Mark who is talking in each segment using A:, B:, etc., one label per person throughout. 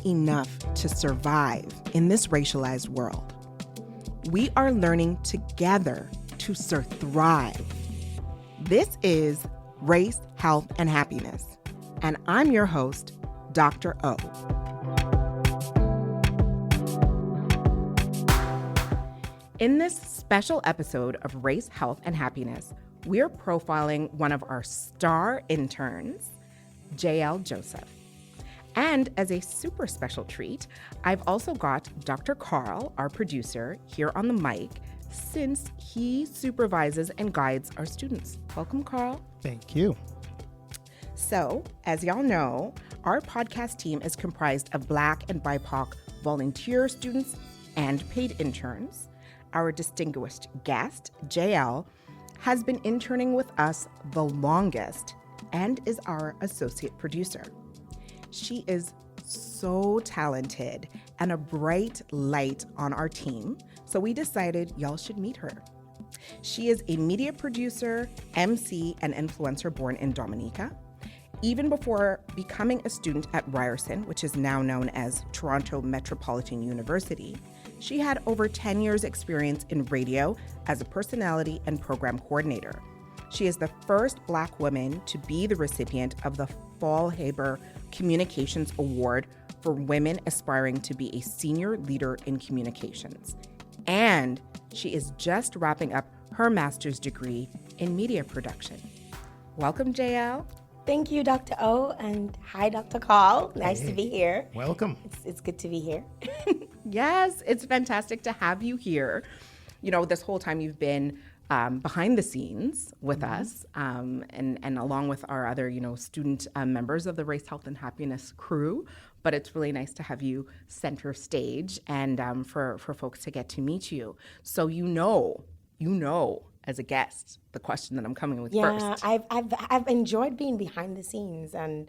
A: enough to survive in this racialized world. We are learning together to thrive. This is Race, Health, and Happiness, and I'm your host, Dr. O. In this special episode of Race, Health, and Happiness, we're profiling one of our star interns, Jael Joseph. And as a super special treat, I've also got Dr. Karl, our producer, here on the mic, since he supervises and guides our students. Welcome, Karl.
B: Thank you.
A: So, as y'all know, our podcast team is comprised of Black and BIPOC volunteer students and paid interns. Our distinguished guest, Jael, has been interning with us the longest and is our associate producer. She is so talented and a bright light on our team, so we decided y'all should meet her. She is a media producer, MC, and influencer born in Dominica. Even before becoming a student at Ryerson, which is now known as Toronto Metropolitan University, she had over 10 years experience in radio as a personality and program coordinator. She is the first Black woman to be the recipient of the Faulhaber Communications Award for women aspiring to be a senior leader in communications. And she is just wrapping up her master's degree in media production. Welcome, Jael.
C: Thank you, Dr. O, and hi, Dr. Karl. Nice to be here.
B: Welcome.
C: It's good to be here.
A: Yes, it's fantastic to have you here. You know, this whole time you've been behind the scenes with us, and along with our other, student members of the Race, Health, and Happiness crew. But it's really nice to have you center stage and for folks to get to meet you. So you know, as a guest, the question that I'm coming with first.
C: Yeah, I've enjoyed being behind the scenes, and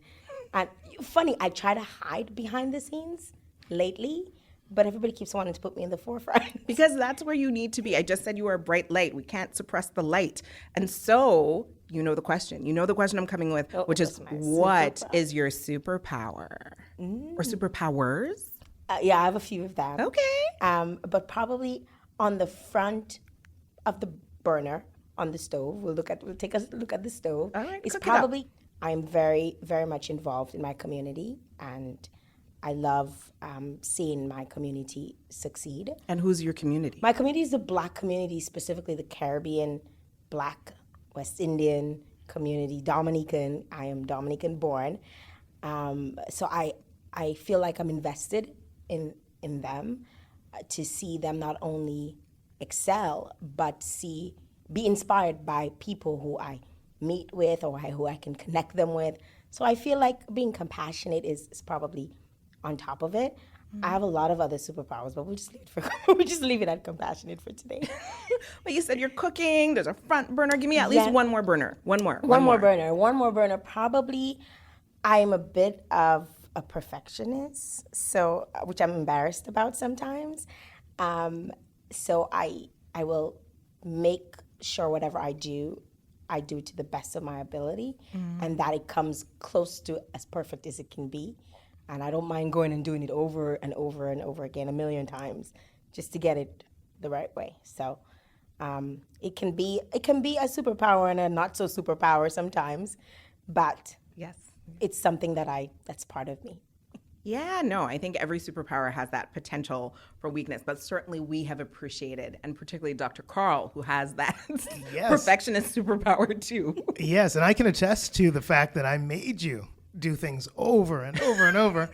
C: funny, I try to hide behind the scenes lately. But everybody keeps wanting to put me in the forefront.
A: Because that's where you need to be. I just said you are a bright light. We can't suppress the light. And so, you know the question. You know the question I'm coming with, which is, what is your superpower? Or superpowers?
C: Yeah, I have a few of them.
A: Okay.
C: But probably on the front of the burner on the stove. We'll take a look at the stove.
A: All right,
C: it's probably, I am very, very much involved in my community, and I love seeing my community succeed.
A: And who's your community?
C: My community is the Black community, specifically the Caribbean, Black, West Indian community, Dominican. I am Dominican born. So I feel like I'm invested in them to see them not only excel, but be inspired by people who I meet with or who I can connect them with. So I feel like being compassionate is probably on top of it. I have a lot of other superpowers, but we'll just leave it at compassionate for today.
A: But you said you're cooking, there's a front burner. Give me at least one more burner. One more
C: burner. Probably I'm a bit of a perfectionist, so which I'm embarrassed about sometimes. So I will make sure whatever I do to the best of my ability, and that it comes close to as perfect as it can be. And I don't mind going and doing it over and over and over again 1,000,000 times just to get it the right way. So it can be a superpower and a not so superpower sometimes, but
A: yes,
C: it's something that's part of me.
A: Yeah, no, I think every superpower has that potential for weakness, but certainly we have appreciated, and particularly Dr. Karl, who has that perfectionist superpower too.
B: Yes, and I can attest to the fact that I made you do things over and over and over.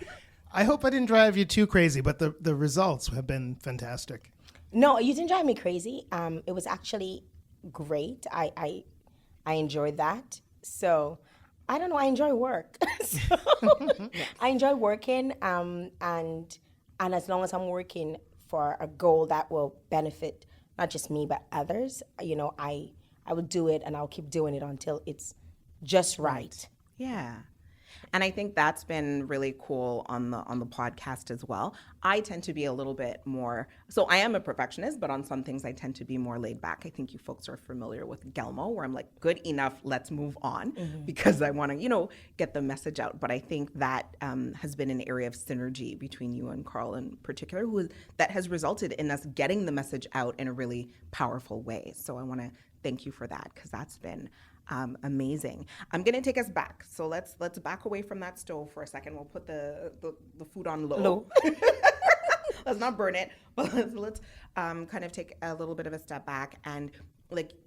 B: I hope I didn't drive you too crazy, but the results have been fantastic.
C: No, you didn't drive me crazy. It was actually great. I enjoyed that. So I don't know. I enjoy work. I enjoy working, and as long as I'm working for a goal that will benefit not just me but others, I will do it, and I'll keep doing it until it's just right.
A: Yeah. And I think that's been really cool on the podcast as well. I tend to be a little bit more, so I am a perfectionist, but on some things I tend to be more laid back. I think you folks are familiar with Gelmo, where I'm like, good enough, let's move on, because I want to, get the message out. But I think that has been an area of synergy between you and Karl in particular, that has resulted in us getting the message out in a really powerful way. So I want to thank you for that, because that's been amazing. I'm going to take us back. So let's back away from that stove for a second. We'll put the food on low. Let's not burn it, but let's kind of take a little bit of a step back. And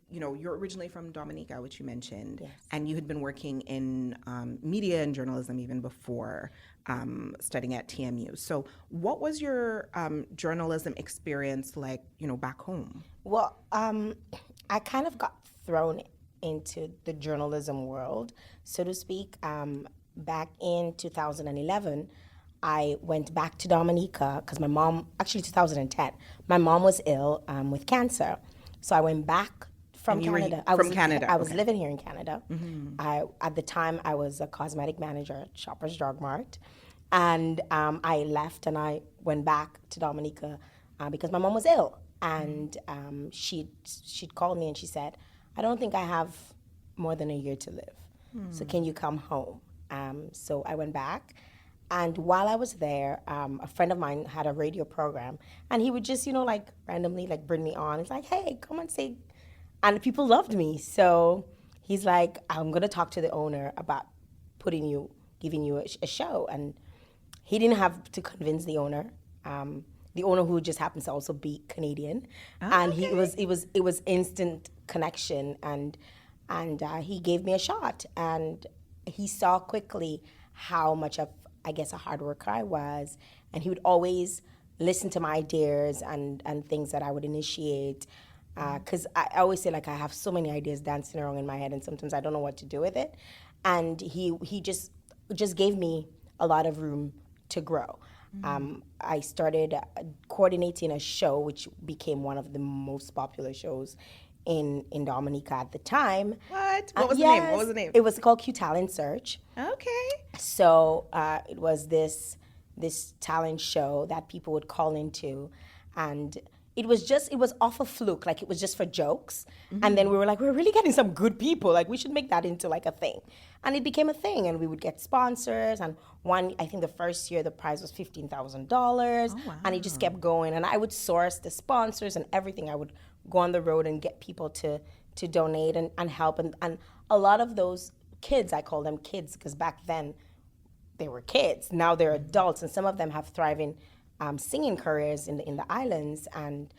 A: you're originally from Dominica, which you mentioned,
C: yes.
A: And you had been working in media and journalism even before studying at TMU. So what was your journalism experience like, back home?
C: Well, I kind of got thrown into the journalism world, so to speak. Back in 2011, I went back to Dominica because my mom, actually 2010, my mom was ill with cancer. So I went back from Canada. I was living here in Canada. At the time, I was a cosmetic manager at Shoppers Drug Mart. And I left and I went back to Dominica because my mom was ill. And she'd called me and she said, I don't think I have more than a year to live. So can you come home? So I went back. And while I was there, a friend of mine had a radio program. And he would just, randomly, bring me on. He's like, hey, come and say. And people loved me. So he's like, I'm going to talk to the owner about giving you a show. And he didn't have to convince the owner. The owner, who just happens to also be Canadian, and it was instant connection, and he gave me a shot, and he saw quickly how much of, I guess, a hard worker I was, and he would always listen to my ideas and things that I would initiate, because I always say, I have so many ideas dancing around in my head, and sometimes I don't know what to do with it, and he just gave me a lot of room to grow. I started coordinating a show which became one of the most popular shows in Dominica at the time.
A: What was the name? What was the name?
C: It was called Q Talent Search.
A: Okay.
C: So it was this talent show that people would call into, and it was off a fluke, it was just for jokes. And then we were like, we're really getting some good people, we should make that into a thing. And it became a thing, and we would get sponsors, and I think the first year the prize was $15,000. Oh, wow. And it just kept going, and I would source the sponsors and everything. I would go on the road and get people to donate and help, and a lot of those kids, I call them kids because back then they were kids, now they're adults, and some of them have thriving singing careers in the islands, and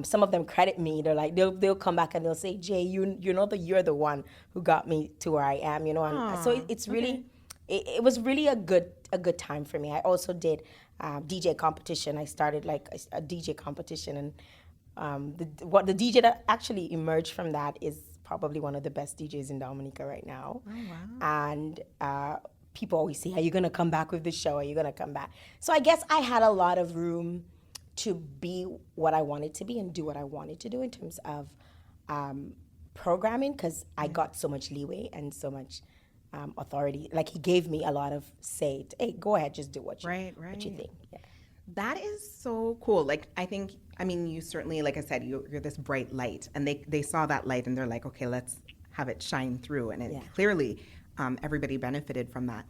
C: some of them credit me. They're like, they'll come back and they'll say, Jay, you're the one who got me to where I am, And so it's really, it was really a good time for me. I also did DJ competition. I started a DJ competition, and the DJ that actually emerged from that is probably one of the best DJs in Dominica right now. Oh, wow. And people always say, are you going to come back with the show? Are you going to come back? So I guess I had a lot of room to be what I wanted to be and do what I wanted to do in terms of programming, because I got so much leeway and so much authority. He gave me a lot of say, hey, go ahead, just do what you think. Yeah.
A: That is so cool. You certainly, like I said, you're this bright light, and they saw that light and they're like, okay, let's have it shine through. And it clearly everybody benefited from that.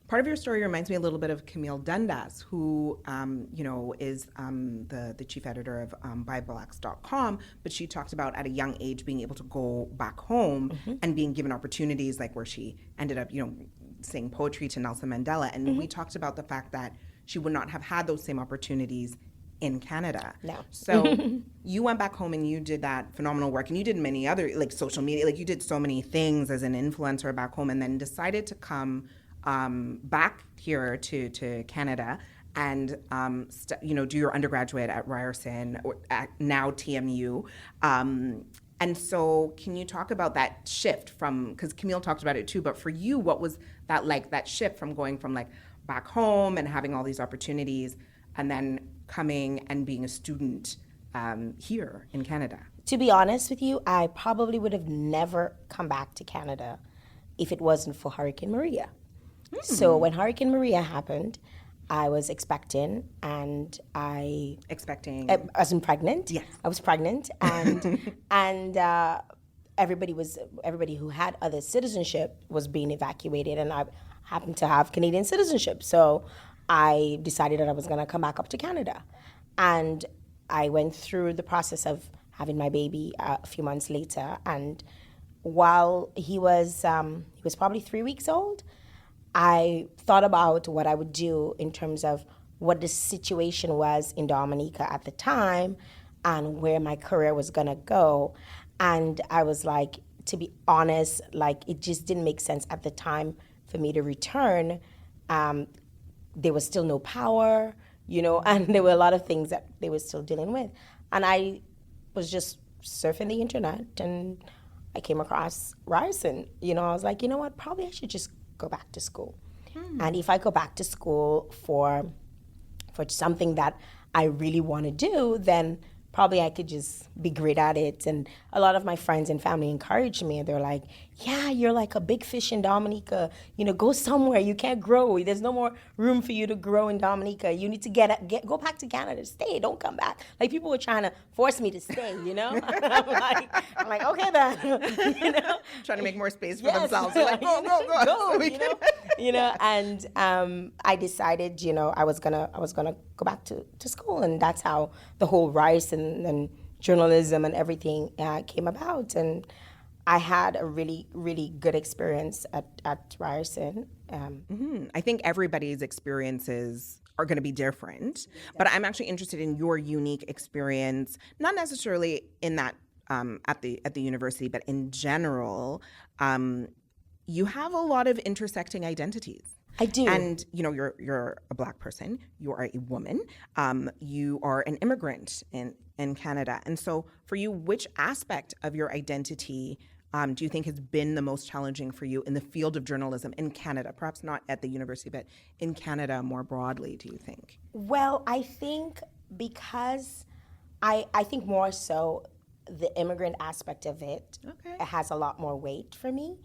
A: Part of your story reminds me a little bit of Camille Dundas, who, is the chief editor of ByBlacks.com, but she talked about at a young age being able to go back home and being given opportunities, where she ended up, saying poetry to Nelson Mandela. And we talked about the fact that she would not have had those same opportunities in Canada. No. So you went back home and you did that phenomenal work, and you did many other, social media, you did so many things as an influencer back home, and then decided to come back here to Canada and do your undergraduate at Ryerson, or at now TMU. And so can you talk about that shift from, because Camille talked about it too, but for you, what was that that shift from going from back home and having all these opportunities and then coming and being a student here in Canada?
C: To be honest with you, I probably would have never come back to Canada if it wasn't for Hurricane Maria. So when Hurricane Maria happened, I was expecting, and I was pregnant.
A: Yes.
C: I was pregnant, and everybody who had other citizenship was being evacuated, and I happened to have Canadian citizenship. So I decided that I was going to come back up to Canada, and I went through the process of having my baby a few months later, and while he was probably 3 weeks old, I thought about what I would do in terms of what the situation was in Dominica at the time and where my career was gonna go. And I was like, to be honest, like it just didn't make sense at the time for me to return. There was still no power, and there were a lot of things that they were still dealing with. And I was just surfing the internet and I came across Ryerson. I was like, you know what, probably I should just go back to school. And if I go back to school for something that I really want to do, then probably I could just be great at it. And a lot of my friends and family encouraged me. They're like, yeah, you're like a big fish in Dominica. Go somewhere. You can't grow. There's no more room for you to grow in Dominica. You need to go back to Canada. Stay. Don't come back. Like people were trying to force me to stay, I'm like, okay then.
A: Trying to make more space for themselves. They're like, go.
C: And I decided, I was gonna go back to school, and that's how the whole Ryerson and journalism and everything came about. And I had a really, really good experience at Ryerson.
A: I think everybody's experiences are going to be different, but I'm actually interested in your unique experience, not necessarily in that at the university, but in general. You have a lot of intersecting identities.
C: I do.
A: And, you're a Black person, you are a woman, you are an immigrant in Canada. And so for you, which aspect of your identity do you think has been the most challenging for you in the field of journalism in Canada? Perhaps not at the university, but in Canada more broadly, do you think?
C: Well, I think because I think more so the immigrant aspect of it has a lot more weight for me,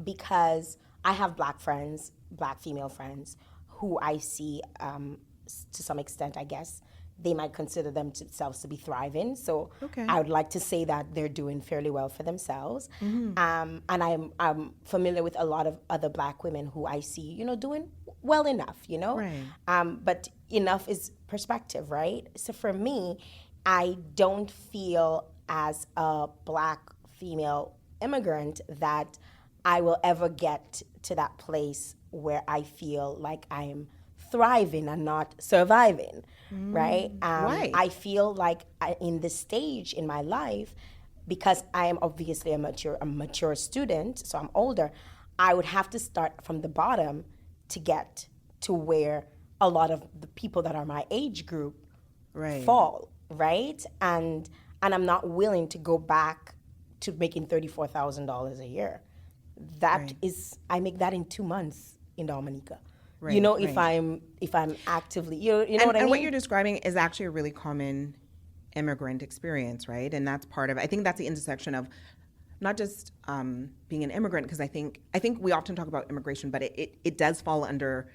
C: because I have Black friends, Black female friends, who I see to some extent, I guess, they might consider themselves to be thriving. So I would like to say that they're doing fairly well for themselves. And I'm familiar with a lot of other Black women who I see, doing well enough,
A: Right.
C: But enough is perspective, right? So for me, I don't feel as a Black female immigrant that I will ever get to that place where I feel like I'm thriving and not surviving, right?
A: Why?
C: I feel like in this stage in my life, because I am obviously a mature student, so I'm older, I would have to start from the bottom to get to where a lot of the people that are my age group fall, right? And I'm not willing to go back to making $34,000 a year. That is, I make that in 2 months in Dominica.
A: Right,
C: if I'm actively, you know what I mean?
A: And what you're describing is actually a really common immigrant experience, right? And that's part of, I think that's the intersection of not just being an immigrant, because I think we often talk about immigration, but it does fall under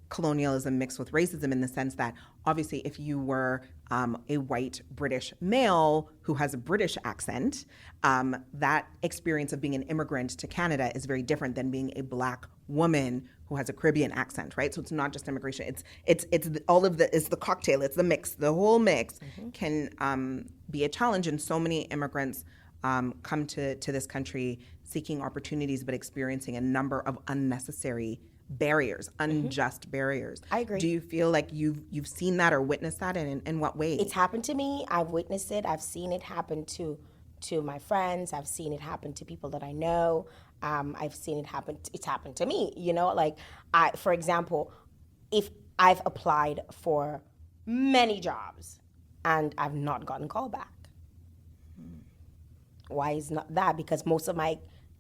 A: colonialism mixed with racism, in the sense that obviously if you were a white British male who has a British accent, that experience of being an immigrant to Canada is very different than being a Black woman who has a Caribbean accent, right? So it's not just immigration. It's the cocktail, it's the mix. The whole mix can be a challenge, and so many immigrants come to this country seeking opportunities, but experiencing a number of unnecessary barriers, unjust barriers.
C: I agree.
A: Do you feel like you've seen that or witnessed that, and in what way?
C: It's happened to me. I've witnessed it. I've seen it happen to my friends. I've seen it happen to people that I know. I've seen it happen. It's happened to me. For example, if I've applied for many jobs and I've not gotten called back. Why is not that? Because most of my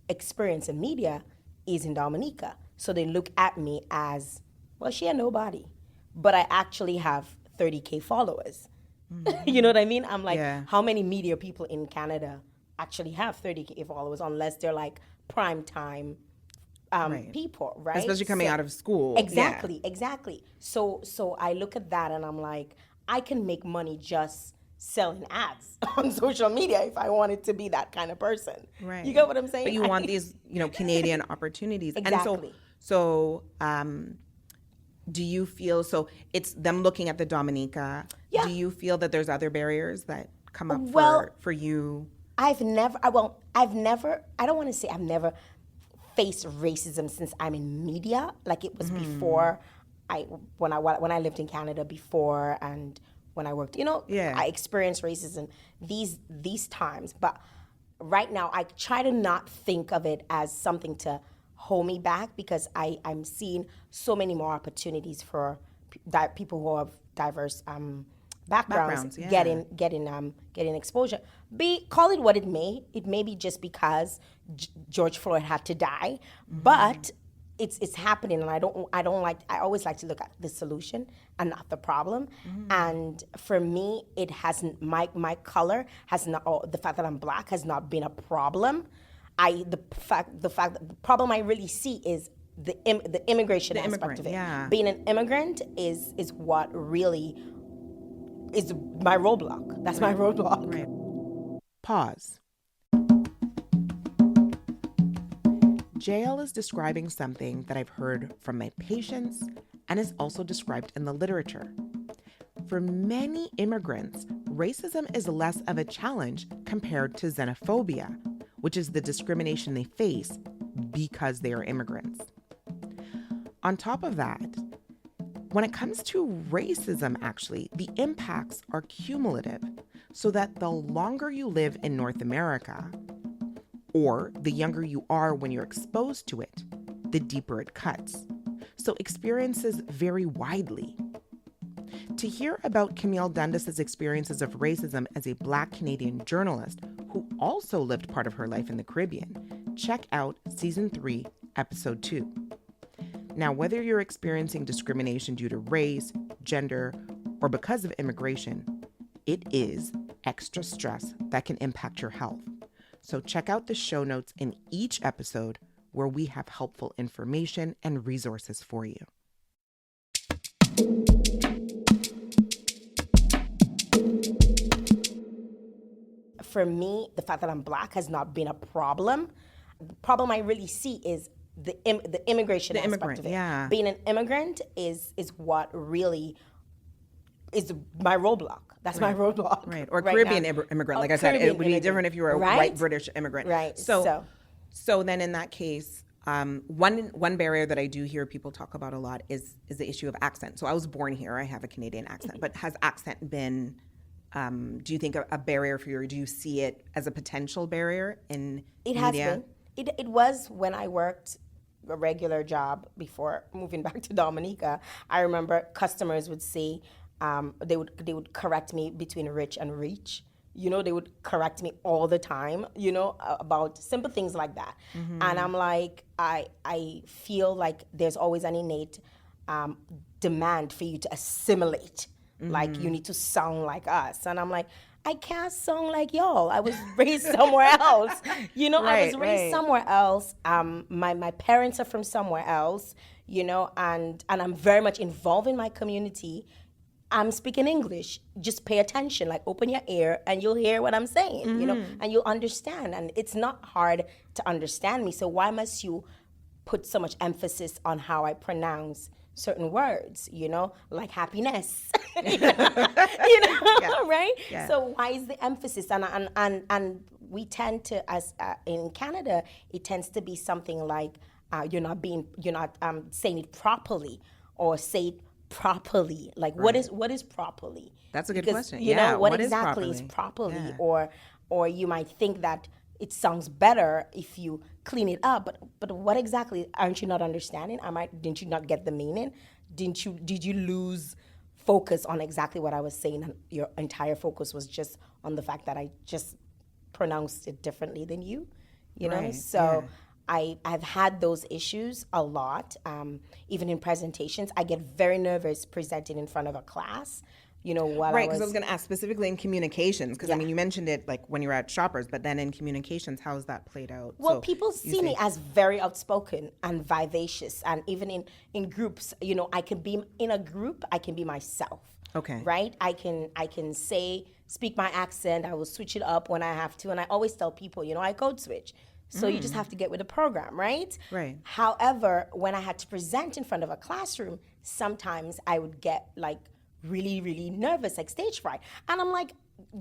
C: experience in media is in Dominica. So they look at me as, well, she had nobody. But I actually have 30K followers. You know what I mean? I'm like, how many media people in Canada actually have 30K followers, unless they're like prime time people, right?
A: Especially coming out of school.
C: Exactly. So I look at that and I'm like, I can make money just selling ads on social media if I wanted to be that kind of person.
A: Right.
C: You get what I'm saying?
A: But you want these, Canadian opportunities.
C: Exactly.
A: And do you feel, so it's them looking at the Dominica.
C: Yeah.
A: Do you feel that there's other barriers that come up for you?
C: I don't want to say I've never faced racism since I'm in media. Like it was before when I lived in Canada before, and when I worked, I experienced racism these times. But right now, I try to not think of it as something to hold me back, because I'm seeing so many more opportunities for people who have diverse backgrounds getting exposure. Call it what it may. It may be just because George Floyd had to die, but it's happening, and I always like to look at the solution and not the problem. And for me, it hasn't. My color has not. Or the fact that I'm Black has not been a problem. The problem I really see is the immigration aspect of it.
A: Yeah.
C: Being an immigrant is what really is my roadblock. That's my roadblock.
A: Right. Pause. Jael is describing something that I've heard from my patients and is also described in the literature. For many immigrants, racism is less of a challenge compared to xenophobia, which is the discrimination they face because they are immigrants. On top of that, when it comes to racism, actually, the impacts are cumulative, so that the longer you live in North America, or the younger you are when you're exposed to it, the deeper it cuts. So experiences vary widely. To hear about Camille Dundas's experiences of racism as a Black Canadian journalist who also lived part of her life in the Caribbean, check out Season 3, Episode 2. Now, whether you're experiencing discrimination due to race, gender, or because of immigration, it is extra stress that can impact your health. So check out the show notes in each episode where we have helpful information and resources for you.
C: For me, the fact that I'm Black has not been a problem. The problem I really see is the immigration aspect of it.
A: Yeah.
C: Being an immigrant is what really is my roadblock. That's my roadblock.
A: Right. Or
C: right
A: Caribbean
C: now.
A: immigrant. Like I said, it would be different if you were a white British immigrant.
C: Right.
A: So then in that case, one barrier that I do hear people talk about a lot is the issue of accent. So I was born here. I have a Canadian accent. But has accent been, do you think, a barrier for you, or do you see it as a potential barrier in
C: It
A: media?
C: has been. It was when I worked a regular job before moving back to Dominica. I remember customers would say, they would correct me between rich and reach. They would correct me all the time, about simple things like that. And I'm like, I feel like there's always an innate demand for you to assimilate. Like, you need to sound like us. And I'm like, I can't sound like y'all. I was raised somewhere else. I was raised somewhere else. My parents are from somewhere else, and I'm very much involved in my community. I'm speaking English. Just pay attention, like open your ear and you'll hear what I'm saying, and you'll understand. And it's not hard to understand me. So why must you put so much emphasis on how I pronounce certain words, like happiness, right? Yeah. So why is the emphasis? And we tend to, as in Canada, it tends to be something like you're not saying it properly, or say it properly. Like what is properly?
A: That's a good question.
C: What exactly is properly? Yeah. Or you might think that it sounds better if you clean it up, but what exactly aren't you not understanding? Didn't you not get the meaning? Did you lose focus on exactly what I was saying, and your entire focus was just on the fact that I just pronounced it differently than you? I've had those issues a lot. Even in presentations, I get very nervous presenting in front of a class. while
A: Right, because I was going to ask specifically in communications, because I mean, you mentioned it like when you were at Shoppers, but then in communications, how has that played out?
C: Well,
A: So
C: people see me as very outspoken and vivacious, and even in groups, I can be in a group, I can be myself.
A: Okay.
C: Right? I can speak my accent, I will switch it up when I have to, and I always tell people, I code switch. So you just have to get with the program, right?
A: Right.
C: However, when I had to present in front of a classroom, sometimes I would get like really, really nervous, like stage fright. And I'm like,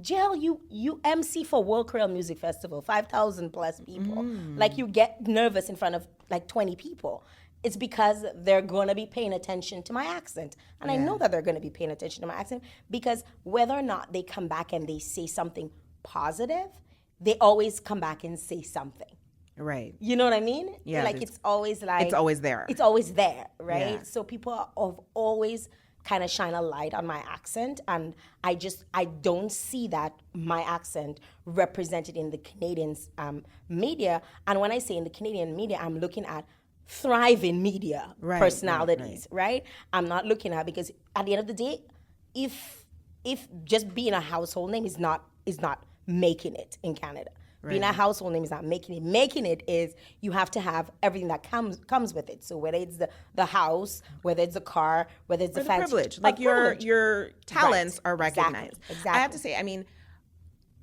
C: Jael, you MC for World Creole Music Festival, 5,000 plus people. Like you get nervous in front of like 20 people. It's because they're going to be paying attention to my accent. And I know that they're going to be paying attention to my accent because whether or not they come back and they say something positive, they always come back and say something.
A: Right.
C: You know what I mean?
A: Yeah.
C: Like it's always like...
A: It's always there.
C: It's always there, right?
A: Yeah.
C: So people have always kind of shine a light on my accent, and I don't see that my accent represented in the Canadian media. And when I say in the Canadian media, I'm looking at thriving media personalities, right? I'm not looking at, because at the end of the day, if just being a household name is not making it in Canada. Right. Being a household name is not making it. Making it is you have to have everything that comes with it. So whether it's the house, whether it's the car, whether it's the fancy
A: privilege, like your talents are recognized.
C: Exactly.
A: I have to say, I mean,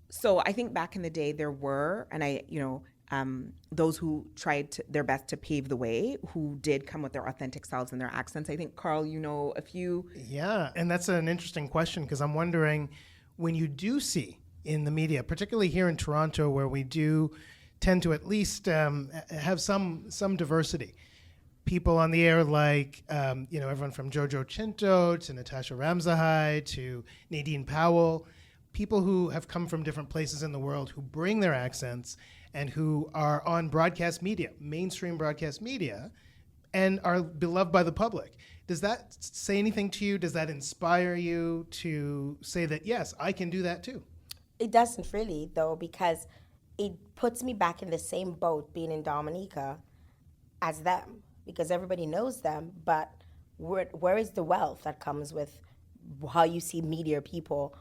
A: so I think back in the day there were, and those who tried their best to pave the way, who did come with their authentic selves and their accents. I think, Karl, a few.
B: Yeah, and that's an interesting question, because I'm wondering, when you do see in the media, particularly here in Toronto, where we do tend to at least have some diversity. People on the air like, everyone from Jojo Chinto to Natasha Ramzahai to Nadine Powell, people who have come from different places in the world who bring their accents and who are on broadcast media, mainstream broadcast media, and are beloved by the public. Does that say anything to you? Does that inspire you to say that, yes, I can do that too?
C: It doesn't really, though, because it puts me back in the same boat being in Dominica as them, because everybody knows them, but where is the wealth that comes with how you see media people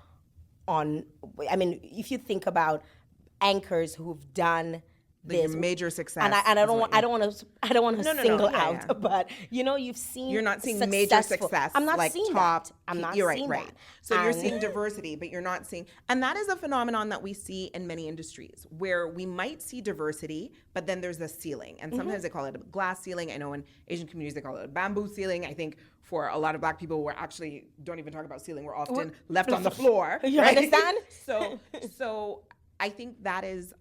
C: on? I mean, if you think about anchors who've done this
A: major success,
C: and I don't want to single out, but you've seen,
A: you're not seeing major success.
C: I'm not
A: like
C: seeing
A: top.
C: that. I'm not
A: you're
C: seeing
A: right.
C: that.
A: So you're seeing diversity, but you're not seeing, and that is a phenomenon that we see in many industries where we might see diversity, but then there's a ceiling, and sometimes they call it a glass ceiling. I know in Asian communities they call it a bamboo ceiling. I think for a lot of Black people, we're actually don't even talk about ceiling. We're often left on the floor.
C: You
A: right?
C: understand?
A: So I think that is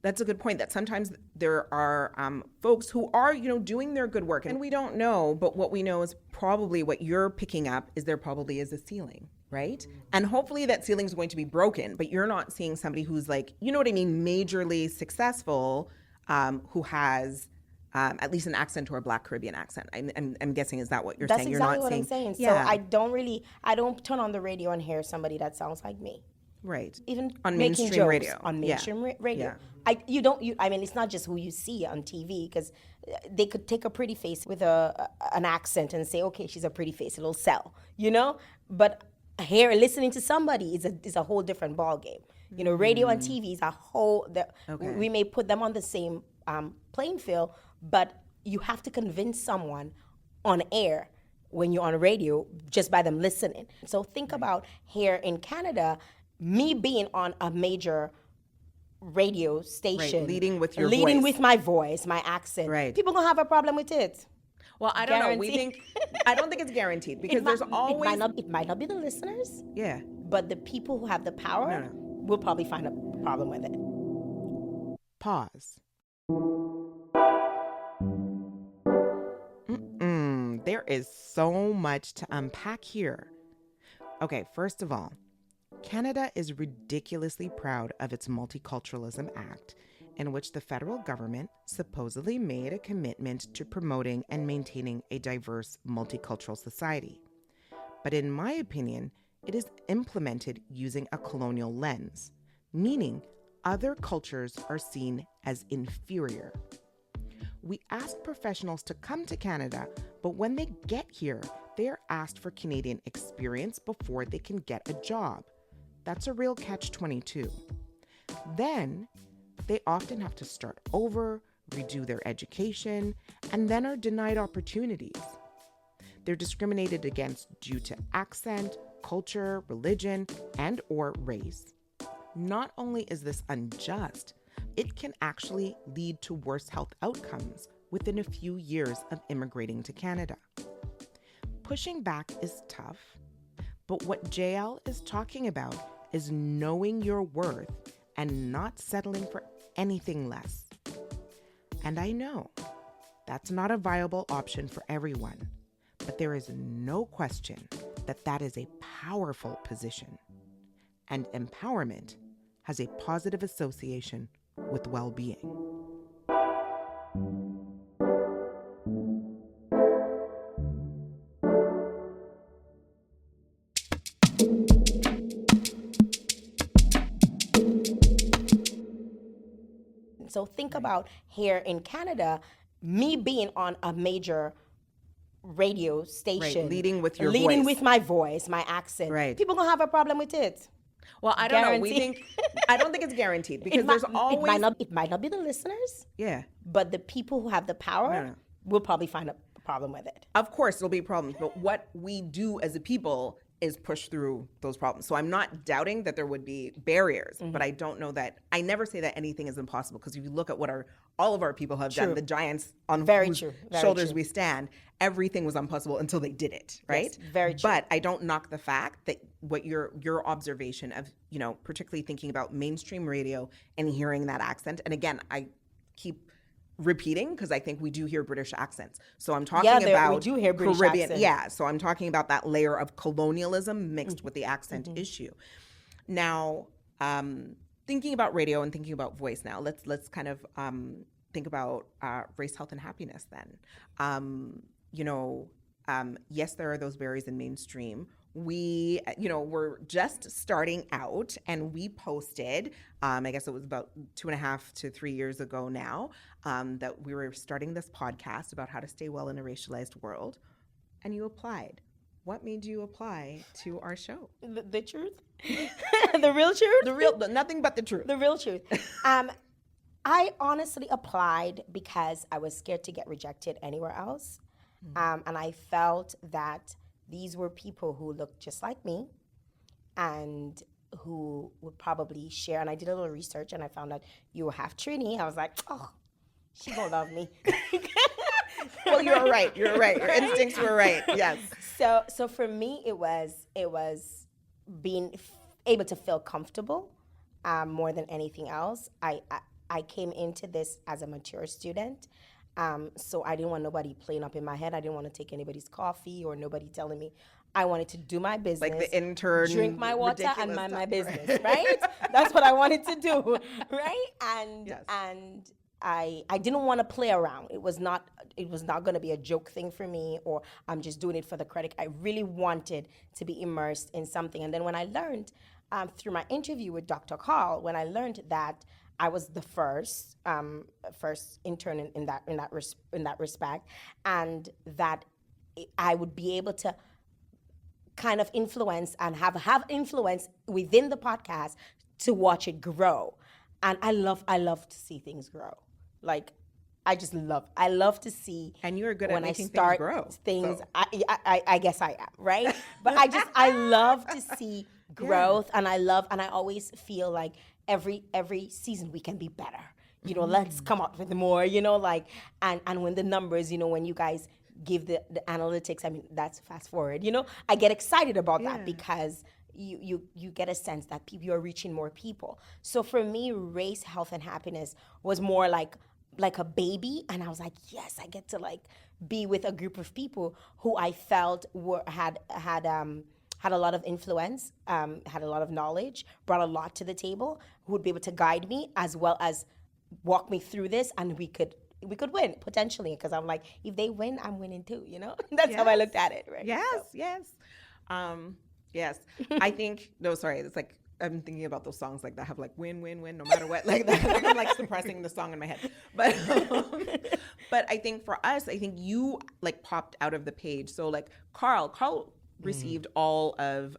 A: that's a good point, that sometimes there are folks who are, doing their good work, and we don't know, but what we know is probably what you're picking up is there probably is a ceiling, right? And hopefully that ceiling is going to be broken, but you're not seeing somebody who's like, majorly successful, who has at least an accent or a Black Caribbean accent. I'm guessing, is that what you're saying?
C: That's exactly what I'm saying.
A: Yeah.
C: So I don't turn on the radio and hear somebody that sounds like me.
A: Right.
C: Even
A: on
C: making
A: mainstream
C: jokes
A: radio.
C: on mainstream radio.
A: Yeah.
C: I mean, it's not just who you see on TV, because they could take a pretty face with an accent and say, okay, she's a pretty face, it'll sell, But listening to somebody is a whole different ball game. Radio and TV is a whole. We may put them on the same playing field, but you have to convince someone on air when you're on radio just by them listening. So think about here in Canada, me being on a major radio station,
A: leading with
C: with my voice, my accent, people gonna have a problem with it.
A: Well, I don't know. I don't think it's guaranteed, because there's always
C: it might not be the listeners.
A: Yeah,
C: but the people who have the power will probably find a problem with it.
A: Pause. There is so much to unpack here. Okay, first of all, Canada is ridiculously proud of its Multiculturalism Act, in which the federal government supposedly made a commitment to promoting and maintaining a diverse multicultural society. But in my opinion, it is implemented using a colonial lens, meaning other cultures are seen as inferior. We ask professionals to come to Canada, but when they get here, they are asked for Canadian experience before they can get a job. That's a real catch-22. Then, they often have to start over, redo their education, and then are denied opportunities. They're discriminated against due to accent, culture, religion, and/or race. Not only is this unjust, it can actually lead to worse health outcomes within a few years of immigrating to Canada. Pushing back is tough, but what Jael is talking about is knowing your worth and not settling for anything less. And I know that's not a viable option for everyone, but there is no question that that is a powerful position. And empowerment has a positive association with well-being.
C: So think about here in Canada, me being on a major radio station.
A: Right, leading with your
C: leading
A: voice.
C: with my voice, my accent.
A: Right.
C: People gonna have a problem with it.
A: Well, I don't know.
C: Guaranteed.
A: I don't think it's guaranteed because there's always.
C: It might not be the listeners,
A: Yeah.
C: but the people who have the power
A: No.
C: will probably find a problem with it.
A: Of course, there'll be problems, but what we do as a people is push through those problems. So I'm not doubting that there would be barriers, but I don't know that. I never say that anything is impossible because if you look at what all of our people have done, the giants on whose shoulders we stand, everything was impossible until they did it, right?
C: Yes, very true.
A: But I don't knock the fact that what your observation of, particularly thinking about mainstream radio and hearing that accent. And again, I keep repeating because I think we do hear British accents. So I'm talking about
C: we do hear British
A: Caribbean.
C: accents.
A: Yeah, so I'm talking about that layer of colonialism mixed with the accent issue. Now, thinking about radio and thinking about voice now, let's kind of think about race, health, and happiness then. Yes, there are those barriers in mainstream. We, we're just starting out and we posted, I guess it was about 2.5 to 3 years ago now, that we were starting this podcast about how to stay well in a racialized world. And you applied. What made you apply to our show?
C: The truth? The real truth?
A: Nothing but the truth.
C: The real truth. I honestly applied because I was scared to get rejected anywhere else. And I felt that these were people who looked just like me and who would probably share. And I did a little research and I found out you were half Trini. I was like, oh, she gonna love me.
A: Well, you're right. Your instincts were right. Yes.
C: So for me, it was being able to feel comfortable more than anything else. I came into this as a mature student. So I didn't want nobody playing up in my head. I didn't want to take anybody's coffee or nobody telling me. I wanted to do my business.
A: Like the intern.
C: Drink my water and mind my business,
A: right?
C: right? That's what I wanted to do, right? And
A: Yes.
C: and I didn't want to play around. It was not going to be a joke thing for me or I'm just doing it for the credit. I really wanted to be immersed in something. And then when I learned through my interview with Dr. Karl, when I learned that I was the first intern in that respect, and that I would be able to kind of influence and have influence within the podcast to watch it grow. And I love to see things grow. Like I love to see.
A: And you're good at
C: when
A: making
C: I start
A: things grow.
C: So. I guess I am, right? But I love to see growth, and I always feel like every season we can be better. Let's come up with more, and when the numbers, when you guys give the analytics, I mean, that's fast forward, I get excited about that because you get a sense that you're reaching more people. So for me, Race, Health, and Happiness was more like a baby, and I was like, yes, I get to be with a group of people who I felt had a lot of influence, had a lot of knowledge, brought a lot to the table, who would be able to guide me as well as walk me through this, and we could win potentially, because I'm like, if they win, I'm winning too. That's how I looked at it, right?
A: Yes, yes. Yes. I think, no, sorry. It's like I'm thinking about those songs like that have like win, win, win, no matter what, like that. I'm like suppressing the song in my head. But I think for us, I think you like popped out of the page. So like Karl received all of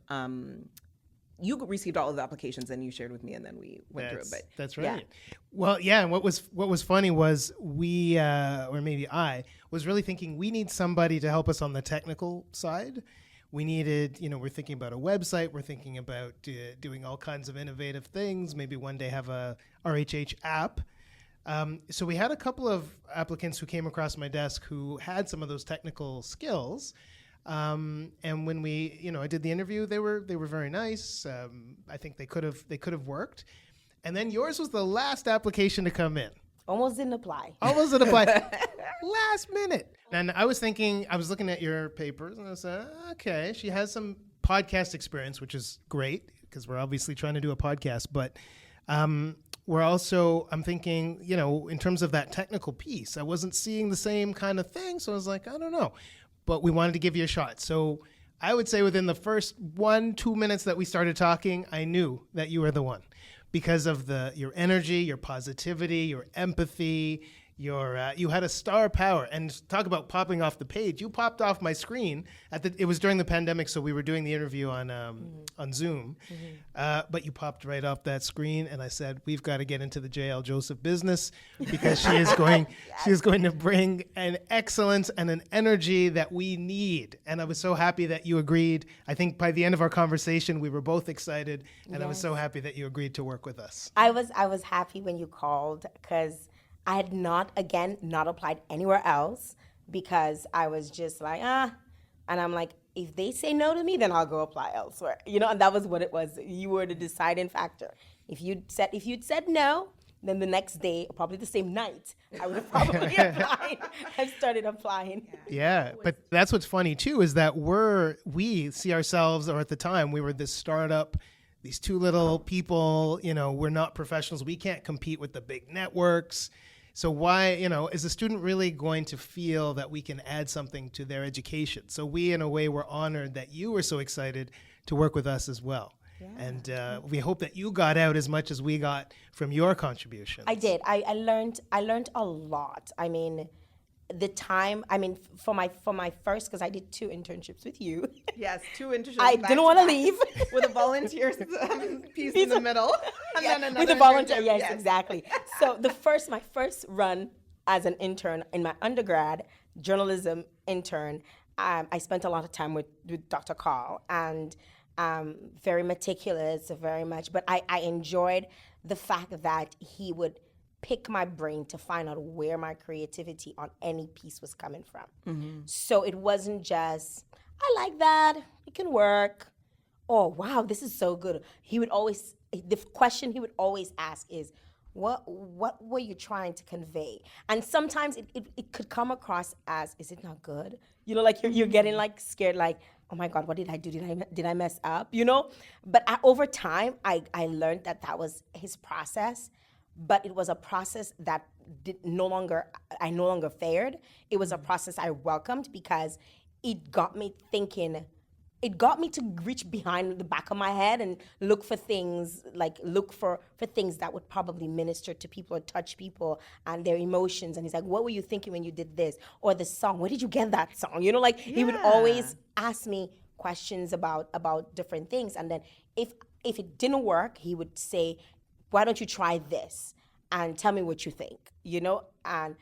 A: you received all of the applications and you shared with me, and then we went through it. But
B: that's right.
A: Yeah.
B: Well, yeah. And what was funny was we, or maybe I, was really thinking we need somebody to help us on the technical side. We needed, we're thinking about a website. We're thinking about doing all kinds of innovative things. Maybe one day have a RHH app. So we had a couple of applicants who came across my desk who had some of those technical skills. And when we, I did the interview, they were very nice. I think they could have worked. And then yours was the last application to come in.
C: Almost didn't apply.
B: Last minute. And I was looking at your papers and I said, okay, she has some podcast experience, which is great because we're obviously trying to do a podcast. But I'm thinking, in terms of that technical piece, I wasn't seeing the same kind of thing. So I was like, I don't know. But we wanted to give you a shot. So I would say within the first 1-2 minutes that we started talking, I knew that you were the one because of your energy, your positivity, your empathy. You had a star power, and talk about popping off the page. You popped off my screen it was during the pandemic, so we were doing the interview on Zoom, but you popped right off that screen, and I said, we've got to get into the Jael Joseph business because she is going to bring an excellence and an energy that we need. And I was so happy that you agreed. I think by the end of our conversation, we were both excited, and I was so happy that you agreed to work with us.
C: I was happy when you called because I had not applied anywhere else because I was just like, and I'm like, if they say no to me, then I'll go apply elsewhere. And that was what it was. You were the deciding factor. If you'd said no, then the next day, probably the same night, I would have probably applied. I started applying.
B: Yeah, but that's what's funny too, is that we see ourselves, or at the time, we were this startup, these two little people, we're not professionals. We can't compete with the big networks. So why, is a student really going to feel that we can add something to their education? So we, in a way, were honored that you were so excited to work with us as well. Yeah. And we hope that you got out as much as we got from your contributions.
C: I did. I learned a lot. I mean, for my first, because I did 2 internships with you.
A: Yes, 2 internships.
C: I didn't want to leave.
A: With a volunteer piece in the middle. And then another
C: with a volunteer,
A: internship.
C: yes, exactly. So my first run as an intern in my undergrad journalism intern, I spent a lot of time with Dr. Karl, and very meticulous, very much. But I enjoyed the fact that he would pick my brain to find out where my creativity on any piece was coming from. Mm-hmm. So it wasn't just, I like that, it can work. Oh, wow, this is so good. The question he would always ask is, what were you trying to convey? And sometimes it could come across as, is it not good? Like you're getting like scared, like, oh my God, what did I do? Did I mess up? But over time, I learned that was his process. But it was a process that I no longer feared. It was a process I welcomed because it got me thinking. It got me to reach behind the back of my head and look for things, for things that would probably minister to people or touch people and their emotions. And he's like, what were you thinking when you did this? Or the song, where did you get that song? He would always ask me questions about different things. And then if it didn't work, he would say, why don't you try this and tell me what you think, and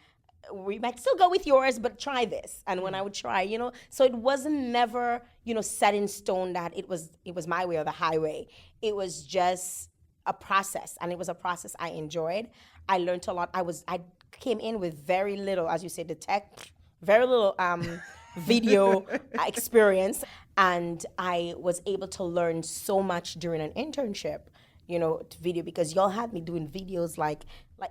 C: we might still go with yours, but try this. And when I would try, so it wasn't never, set in stone that it was my way or the highway. It was just a process, and it was a process I enjoyed. I learned a lot. I came in with very little, as you say, the tech, very little video experience, and I was able to learn so much during an internship. Video, because y'all had me doing videos like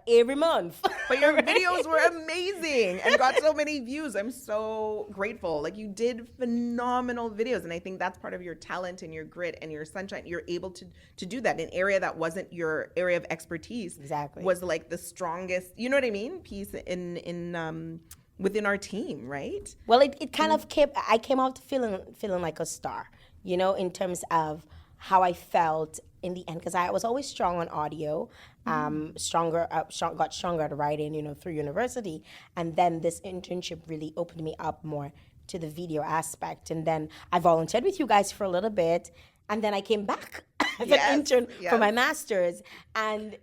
C: every month.
A: But your videos were amazing and got so many views. I'm so grateful. You did phenomenal videos, and I think that's part of your talent and your grit and your sunshine. You're able to do that in an area that wasn't your area of expertise.
C: Exactly.
A: Was the strongest, you know what I mean, piece in within our team, right?
C: Well, it kind of I came out feeling like a star, in terms of how I felt in the end, because I was always strong on audio, got stronger at writing, through university. And then this internship really opened me up more to the video aspect. And then I volunteered with you guys for a little bit. And then I came back as an intern for my master's. And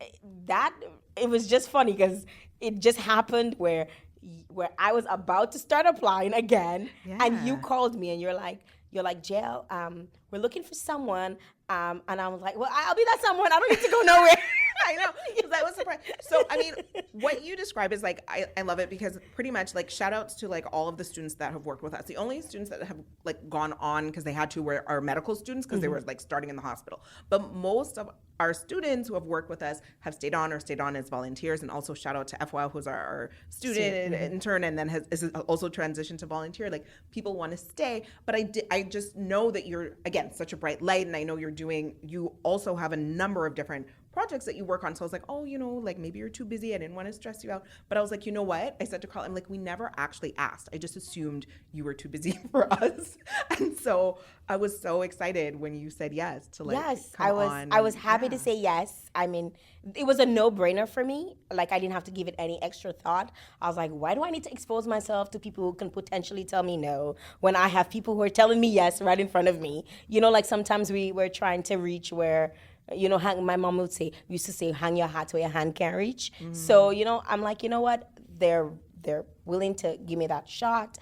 C: it was just funny because it just happened where I was about to start applying again. And you called me and you're like, Jael, we're looking for someone. And I was like, well, I'll be that someone. I don't need to go nowhere.
A: I know, because I was surprised. So, I mean, what you describe is like, I love it because pretty much like shout outs to like all of the students that have worked with us. The only students that have like gone on because they had to were our medical students because they were like starting in the hospital. But most of our students who have worked with us have stayed on as volunteers. And also shout out to FYL, who's our student intern, and then is also transitioned to volunteer. Like people want to stay, but I just know that you're, again, such a bright light, and I know you also have a number of different projects that you work on. So I was like, oh, like maybe you're too busy. I didn't want to stress you out. But I was like, you know what? I said to Karl, I'm like, we never actually asked. I just assumed you were too busy for us. And so I was so excited when you said yes to
C: I was happy to say yes. I mean, it was a no-brainer for me. Like I didn't have to give it any extra thought. I was like, why do I need to expose myself to people who can potentially tell me no when I have people who are telling me yes right in front of me? Like sometimes we're trying to reach where, my mom used to say, hang your hat where your hand can't reach. So, I'm like, you know what? They're willing to give me that shot.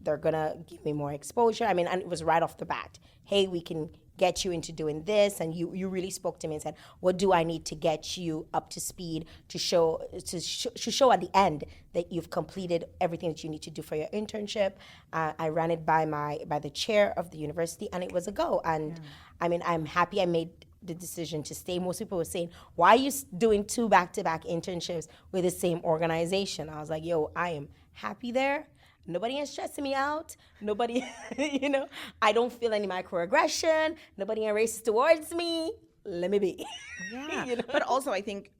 C: They're gonna give me more exposure. I mean, and it was right off the bat. Hey, we can get you into doing this. And you really spoke to me and said, what do I need to get you up to speed to show at the end that you've completed everything that you need to do for your internship? I ran it by the chair of the university, and it was a go. And I mean, I'm happy I made the decision to stay. Most people were saying, why are you doing 2 back-to-back internships with the same organization? I was like, yo, I am happy there. Nobody is stressing me out. Nobody, I don't feel any microaggression. Nobody is racist towards me. Let me be.
A: Yeah. But also I think,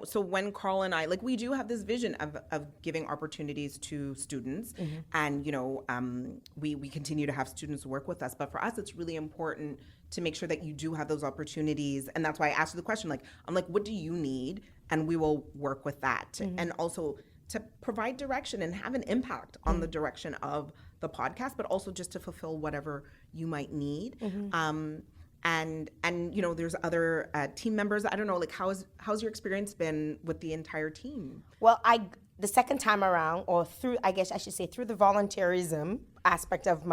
A: so when Karl and I, like we do have this vision of giving opportunities to students, and, we continue to have students work with us. But for us, it's really important to make sure that you do have those opportunities. And that's why I asked you the question, I'm like, what do you need? And we will work with that. And also to provide direction and have an impact on the direction of the podcast, but also just to fulfill whatever you might need. And there's other team members. I don't know, like how's your experience been with the entire team?
C: Well, the second time around, or through the volunteerism aspect of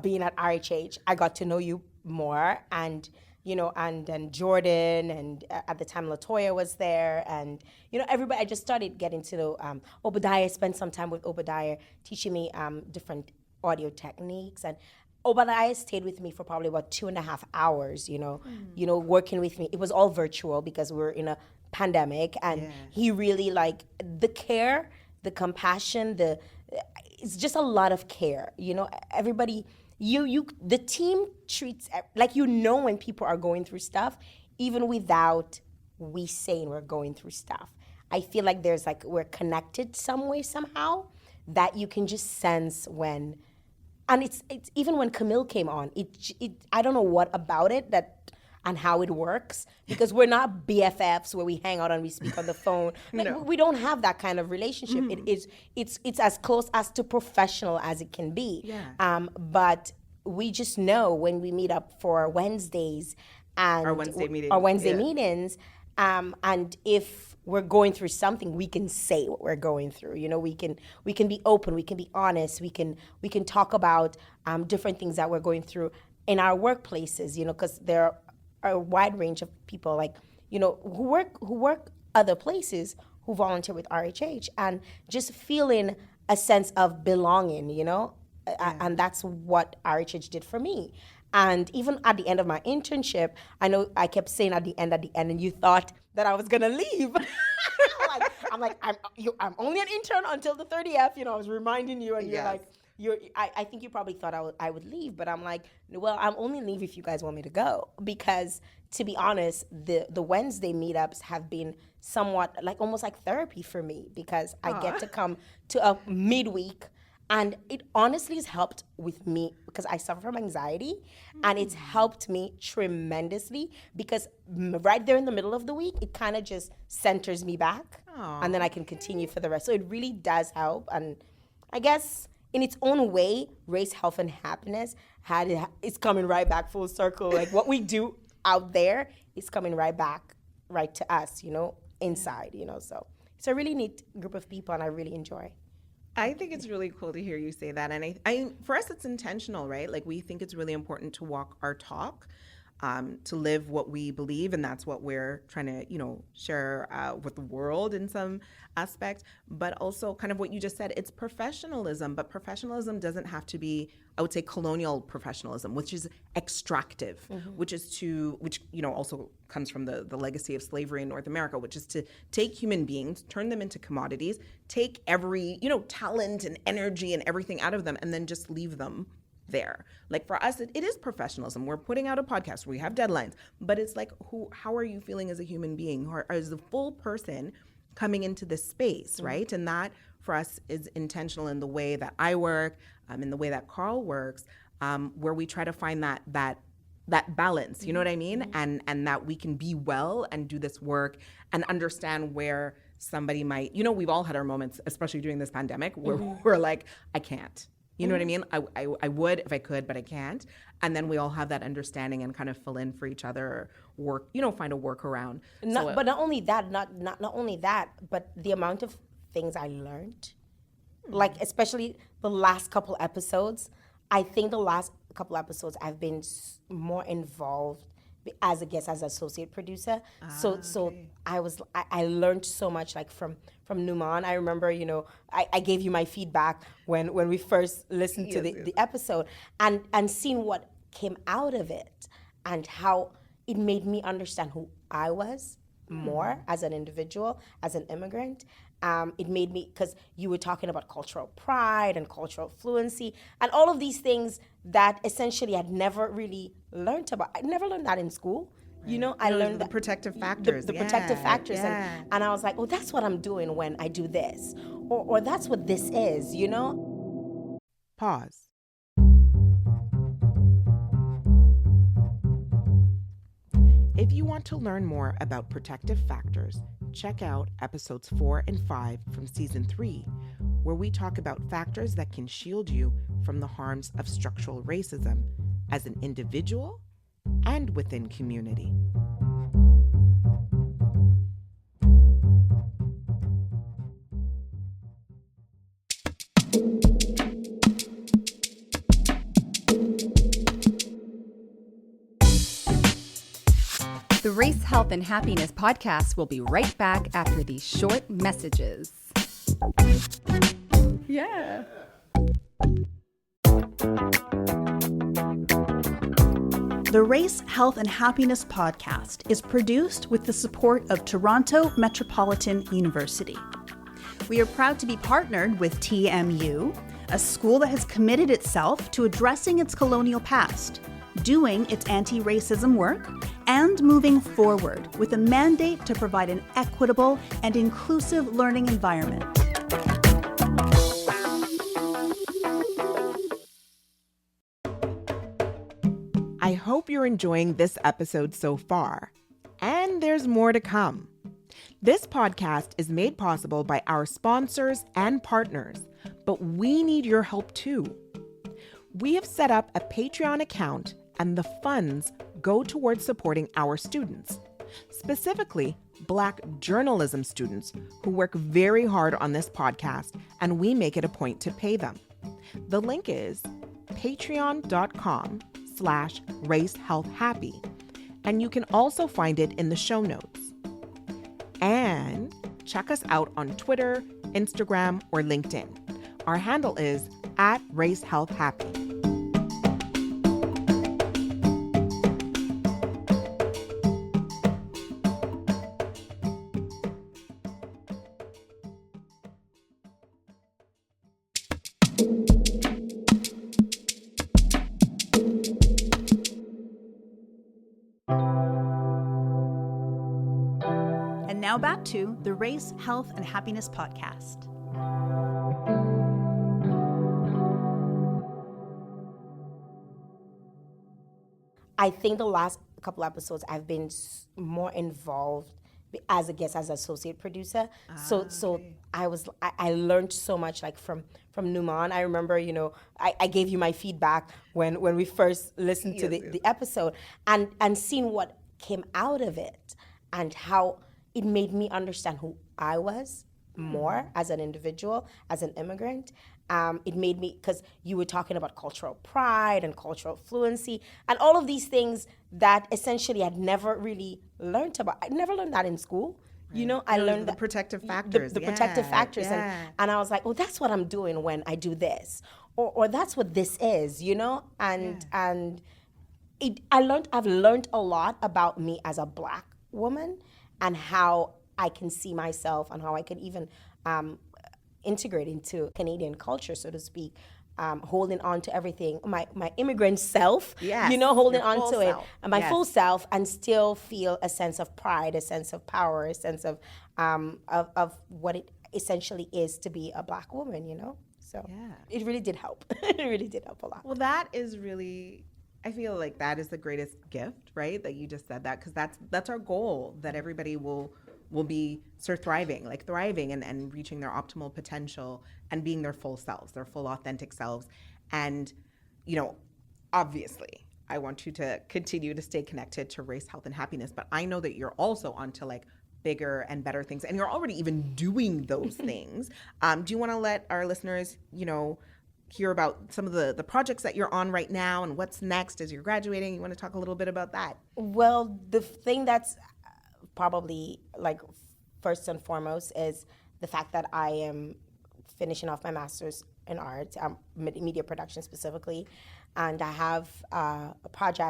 C: being at RHH, I got to know you more, and and then Jordan, and at the time Latoya was there, and everybody. I just started getting to know Obadiah. Spent some time with Obadiah, teaching me different audio techniques, and Obadiah stayed with me for probably about 2.5 hours. Working with me. It was all virtual because we're in a pandemic, and he really the care, the compassion, it's just a lot of care. Everybody. The team treats when people are going through stuff, even without we saying we're going through stuff. I feel like there's we're connected some way somehow that you can just sense when, and it's even when Camille came on, I don't know what about it and how it works, because we're not BFFs where we hang out and we speak on the phone. We don't have that kind of relationship. It's as close as to professional as it can be.
A: Yeah.
C: But we just know when we meet up for Wednesdays and
A: our Wednesday meetings,
C: and if we're going through something, we can say what we're going through. We can be open, we can be honest, we can talk about different things that we're going through in our workplaces. Because there are a wide range of people who work other places who volunteer with RHH, and just feeling a sense of belonging, and that's what RHH did for me. And even at the end of my internship, I know I kept saying at the end, and you thought that I was gonna leave. I'm only an intern until the 30th. I was reminding you, and you're like, I think you probably thought I would leave, but I'm like, well, I'm only leave if you guys want me to go, because to be honest, the Wednesday meetups have been somewhat almost like therapy for me, because I get to come to a midweek And it honestly has helped with me because I suffer from anxiety, and it's helped me tremendously because right there in the middle of the week, it kind of just centers me back, and then I can continue for the rest. So it really does help. And I guess in its own way, Race, Health, and Happiness it's coming right back full circle. Like what we do out there is coming right back, right to us, inside, So it's a really neat group of people, and I really enjoy.
A: I think it's really cool to hear you say that. And I for us, it's intentional, right? Like we think it's really important to walk our talk, to live what we believe. And that's what we're trying to, share with the world in some aspect. But also kind of what you just said, it's professionalism. But professionalism doesn't have to be, I would say, colonial professionalism, which is extractive, which also comes from the legacy of slavery in North America, which is to take human beings, turn them into commodities, take every, talent and energy and everything out of them, and then just leave them there. Like for us, it is professionalism. We're putting out a podcast, we have deadlines, but it's like, how are you feeling as a human being, or as a full person coming into this space, right? And that for us is intentional in the way that I work, in the way that Karl works, where we try to find that balance, you know what I mean? And that we can be well and do this work and understand where somebody might, we've all had our moments, especially during this pandemic, where we're like, I can't. You know what I mean? I would if I could, but I can't. And then we all have that understanding and kind of fill in for each other, or work, find a workaround.
C: But not only that, but the amount of things I learned, like especially the last couple episodes. I think the last couple episodes I've been more involved as a guest, as associate producer. So I learned so much, like from Numan. I remember, I gave you my feedback when we first listened to the episode, and seeing what came out of it and how it made me understand who I was more as an individual, as an immigrant. It made me, because you were talking about cultural pride and cultural fluency and all of these things that essentially I'd never really learned about. I never learned that in school. Right. I learned
A: the protective factors.
C: The protective factors. Yeah. And I was like, oh, that's what I'm doing when I do this. Or that's what this is,
A: Pause. If you want to learn more about protective factors, check out episodes 4 and 5 from season 3, where we talk about factors that can shield you from the harms of structural racism as an individual and within community.
D: The Race, Health, and Happiness podcast will be right back after these short messages. Yeah.
E: The Race, Health, and Happiness podcast is produced with the support of Toronto Metropolitan University. We are proud to be partnered with TMU, a school that has committed itself to addressing its colonial past, doing its anti-racism work, and moving forward with a mandate to provide an equitable and inclusive learning environment.
A: I hope you're enjoying this episode so far, and there's more to come. This podcast is made possible by our sponsors and partners, but we need your help too. We have set up a Patreon account, and the funds go towards supporting our students, specifically Black journalism students who work very hard on this podcast, and we make it a point to pay them. The link is patreon.com/RaceHealth&Happy, and you can also find it in the show notes. And check us out on Twitter, Instagram, or LinkedIn. Our handle is @RaceHealth&Happy.
E: Now back to the Race, Health, and Happiness podcast.
C: I think the last couple episodes I've been more involved as a guest, as an associate producer. So I learned so much, like from Numan. I remember, I gave you my feedback when we first listened to the episode, and seeing what came out of it and how it made me understand who I was more as an individual, as an immigrant. It made me, because you were talking about cultural pride and cultural fluency and all of these things that essentially I'd never really learned about. I never learned that in school. Right. I learned
A: the protective factors.
C: The protective factors. And I was like, oh, that's what I'm doing when I do this. Or that's what this is, And I've learned a lot about me as a Black woman and how I can see myself and how I can even integrate into Canadian culture, so to speak, holding on to everything, my immigrant self, holding on to it, and my full self, and still feel a sense of pride, a sense of power, a sense of what it essentially is to be a Black woman, So it really did help. It really did help a lot.
A: Well, that is really, I feel like that is the greatest gift, right? That you just said that, because that's our goal, that everybody will be thriving and reaching their optimal potential and being their full selves, their full authentic selves. And, obviously, I want you to continue to stay connected to Race, Health, and Happiness, but I know that you're also onto like bigger and better things, and you're already even doing those things. Do you want to let our listeners, hear about some of the projects that you're on right now and what's next as you're graduating? You want to talk a little bit about that?
C: Well, the thing that's probably like first and foremost is the fact that I am finishing off my master's in art, media production specifically, and I have a project